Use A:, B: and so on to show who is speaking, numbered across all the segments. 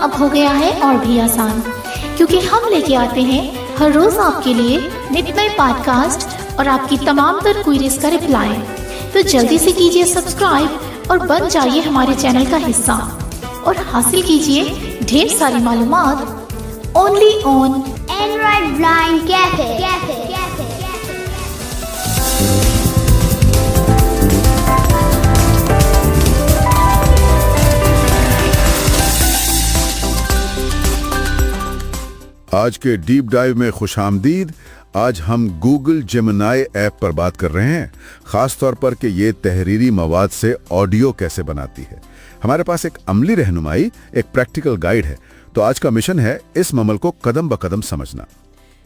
A: अब हो गया है और भी आसान, क्योंकि हम लेके आते हैं हर रोज आपके लिए नित नए पॉडकास्ट और आपकी तमाम तर क्वेरीज का रिप्लाई। तो जल्दी से कीजिए सब्सक्राइब और बन जाइए हमारे चैनल का हिस्सा और हासिल कीजिए ढेर सारी मालूमात only on
B: Android Blind Cafe.
C: आज के डीप डाइव में खुशामदीद। आज हम गूगल जेमिनाई ऐप पर बात कर रहे हैं, खास तौर पर कि ये तहरीरी मवाद से ऑडियो कैसे बनाती है। हमारे पास एक अमली रहनुमाई, एक प्रैक्टिकल गाइड है। तो आज का मिशन है इस ममल को कदम ब कदम समझना।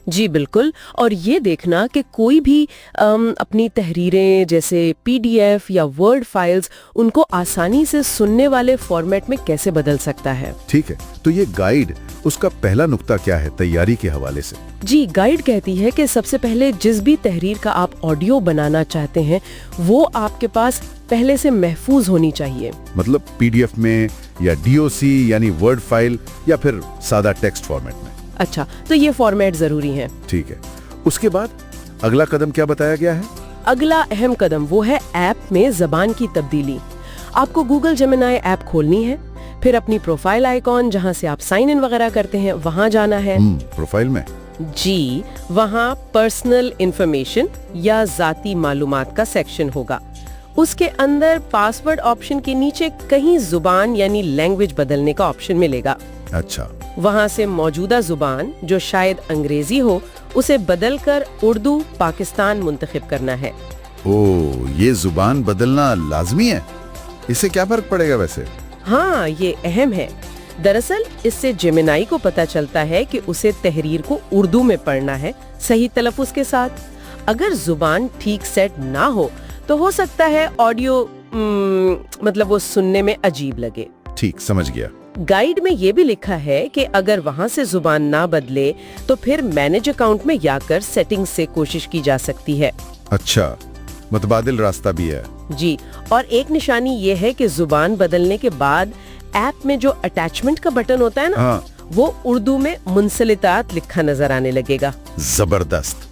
D: जी बिल्कुल, और ये देखना कि कोई भी अपनी तहरीरें जैसे PDF या वर्ड फाइल्स उनको आसानी से सुनने वाले फॉर्मेट में कैसे बदल सकता है।
C: ठीक है, तो ये गाइड, उसका पहला नुक्ता क्या है तैयारी के हवाले से?
D: जी, गाइड कहती है कि सबसे पहले जिस भी तहरीर का आप ऑडियो बनाना चाहते हैं वो आपके पास पहले से महफूज होनी चाहिए।
C: मतलब PDF में या DOC यानी वर्ड फाइल या फिर सादा टेक्स्ट फॉर्मेट में?
D: अच्छा, तो ये फॉर्मेट जरूरी है।
C: ठीक है, उसके बाद अगला कदम क्या बताया गया है?
D: अगला अहम कदम वो है ऐप में जबान की तब्दीली। आपको गूगल जेमिनाई ऐप खोलनी है, फिर अपनी प्रोफाइल आइकॉन जहां से आप साइन इन वगैरह करते हैं वहां जाना है।
C: प्रोफाइल में?
D: जी, वहां पर्सनल इंफॉर्मेशन या जाती मालूमात का सेक्शन होगा। उसके अंदर पासवर्ड ऑप्शन के नीचे कहीं जुबान यानी लैंग्वेज बदलने का ऑप्शन मिलेगा।
C: अच्छा,
D: वहां से मौजूदा जुबान जो शायद अंग्रेजी हो उसे बदलकर उर्दू पाकिस्तान मुंतखब करना है।
C: ओ, ये जुबान बदलना लाजमी है? इससे क्या फर्क पड़ेगा वैसे?
D: हाँ, ये अहम है। दरअसल इससे जेमिनाई को पता चलता है कि उसे तहरीर को उर्दू में पढ़ना है, सही तलफ़ुज़ के साथ। अगर जुबान ठीक सेट ना हो तो हो सकता है ऑडियो मतलब वो सुनने में अजीब लगे।
C: ठीक, समझ गया।
D: गाइड में ये भी लिखा है कि अगर वहां से जुबान ना बदले तो फिर मैनेज अकाउंट में जाकर सेटिंग्स से कोशिश की जा सकती है।
C: अच्छा, मुतबादिल रास्ता भी है।
D: जी, और एक निशानी ये है कि जुबान बदलने के बाद ऐप में जो अटैचमेंट का बटन होता है ना,
C: हाँ।
D: वो उर्दू में मुंसलितात लिखा नजर आने लगेगा।
C: जबरदस्त,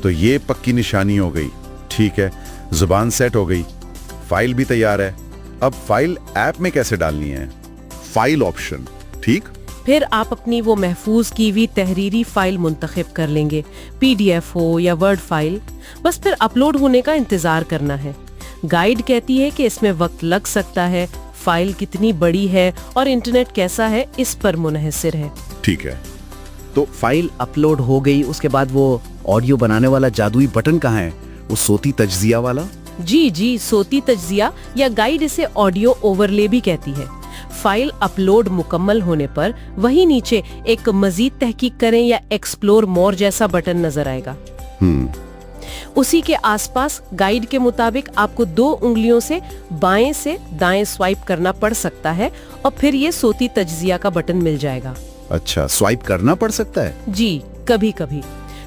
C: तो ये पक्की निशानी हो गई। ठीक है, जुबान सेट हो गई, फाइल भी तैयार है। अब फाइल ऐप में कैसे डालनी है? फाइल ऑप्शन, ठीक।
D: फिर आप अपनी वो महफूज की हुई तहरीरी फाइल मुंतखब कर लेंगे, PDF हो या वर्ड फाइल। बस फिर अपलोड होने का इंतजार करना है। गाइड कहती है कि इसमें वक्त लग सकता है, फाइल कितनी बड़ी है और इंटरनेट कैसा है इस पर मुनहसिर है।
C: ठीक है,
E: तो फाइल अपलोड हो गई, उसके बाद वो ऑडियो बनाने वाला जादुई बटन कहाँ है? वो सोती तज्जिया वाला?
D: जी, सोती तज्जिया या गाइड इसे ऑडियो ओवरले भी कहती है। फाइल अपलोड मुकम्मल होने पर वही नीचे एक मजीद तहकीक करें या एक्सप्लोर मोर जैसा बटन नजर आएगा। उसी के आसपास गाइड के मुताबिक आपको 2 उंगलियों से बाएं से दाएं स्वाइप करना पड़ सकता है और फिर ये सोती तज्जिया का बटन मिल जाएगा।
E: अच्छा, स्वाइप करना पड़ सकता है?
D: जी, कभी कभी।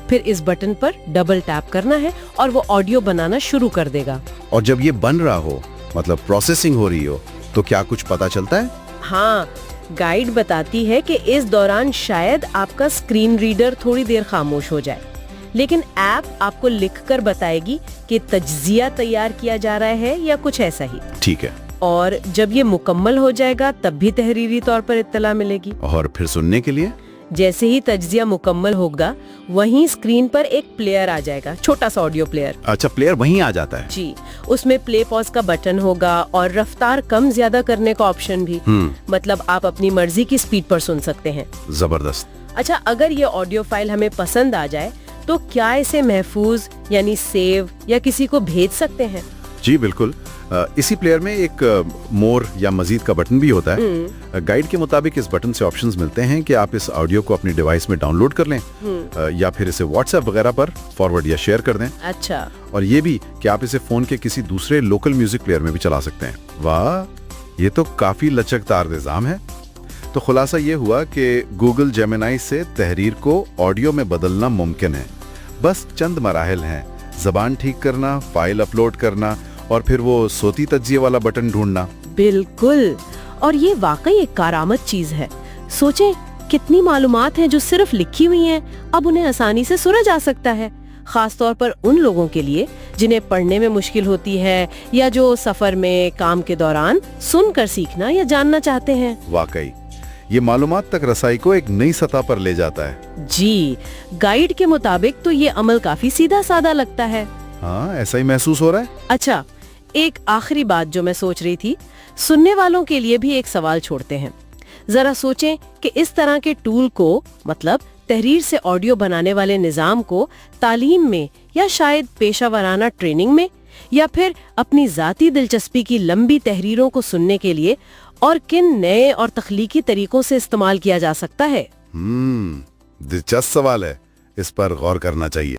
D: फिर इस बटन पर डबल टैप करना है और वो ऑडियो बनाना शुरू कर देगा।
E: और जब ये बन रहा हो, मतलब प्रोसेसिंग हो रही हो, तो क्या कुछ पता चलता है?
D: हाँ, गाइड बताती है कि इस दौरान शायद आपका स्क्रीन रीडर थोड़ी देर खामोश हो जाए, लेकिन ऐप आपको लिखकर बताएगी कि तज्जिया तैयार किया जा रहा है या कुछ ऐसा ही।
E: ठीक है।
D: और जब ये मुकम्मल हो जाएगा तब भी तहरीरी तौर पर इत्तला मिलेगी।
E: और फिर सुनने के लिए?
D: जैसे ही तज्जिया मुकम्मल होगा वहीं स्क्रीन पर एक प्लेयर आ जाएगा, छोटा सा ऑडियो प्लेयर।
E: अच्छा, प्लेयर वहीं आ जाता है?
D: जी, उसमें प्ले पॉज का बटन होगा और रफ्तार कम ज्यादा करने का ऑप्शन भी। मतलब आप अपनी मर्जी की स्पीड पर सुन सकते हैं।
E: जबरदस्त।
D: अच्छा, अगर ये ऑडियो फाइल हमें पसंद आ जाए तो क्या इसे महफूज यानी सेव या किसी को भेज सकते हैं?
C: जी बिल्कुल। इसी प्लेयर में एक मोर या मजीद का बटन भी होता है। गाइड के मुताबिक इस बटन से ऑप्शंस मिलते हैं कि आप इस ऑडियो को अपनी डिवाइस में डाउनलोड कर लें या फिर इसे व्हाट्सएप वगैरह पर फॉरवर्ड या शेयर कर दें।
D: अच्छा,
C: और ये भी कि आप इसे फोन के किसी दूसरे लोकल म्यूजिक प्लेयर में भी चला सकते हैं। वाह, ये तो काफी लचकदार निजाम है। तो खुलासा ये हुआ कि गूगल जेमिनाई से तहरीर को ऑडियो में बदलना मुमकिन है। बस चंद मराहिल हैं, जबान ठीक करना, फाइल अपलोड करना और फिर वो सोती तज्जिए वाला बटन ढूंढना।
D: बिल्कुल, और ये वाकई एक कारामत चीज है। सोचें कितनी मालूमात हैं जो सिर्फ लिखी हुई हैं, अब उन्हें आसानी से सुना जा सकता है, खास तौर पर उन लोगों के लिए जिन्हें पढ़ने में मुश्किल होती है या जो सफर में काम के दौरान सुनकर सीखना या जानना चाहते हैं।
C: वाकई ये मालूमात तक रसाई को एक नई सतह पर ले जाता है।
D: जी, गाइड के मुताबिक तो ये अमल काफी सीधा साधा लगता है।
C: हाँ, ऐसा ही महसूस हो रहा है।
D: अच्छा, एक आखिरी बात जो मैं सोच रही थी, सुनने वालों के लिए भी एक सवाल छोड़ते हैं। जरा सोचें कि इस तरह के टूल को, मतलब तहरीर से ऑडियो बनाने वाले निजाम को, तालीम में या शायद पेशा वराना ट्रेनिंग में या फिर अपनी जाती दिलचस्पी की लंबी तहरीरों को सुनने के लिए और किन नए और तख्लीकी तरीकों से इस्तेमाल किया जा सकता है।
C: दिलचस्प सवाल है, इस पर गौर करना चाहिए।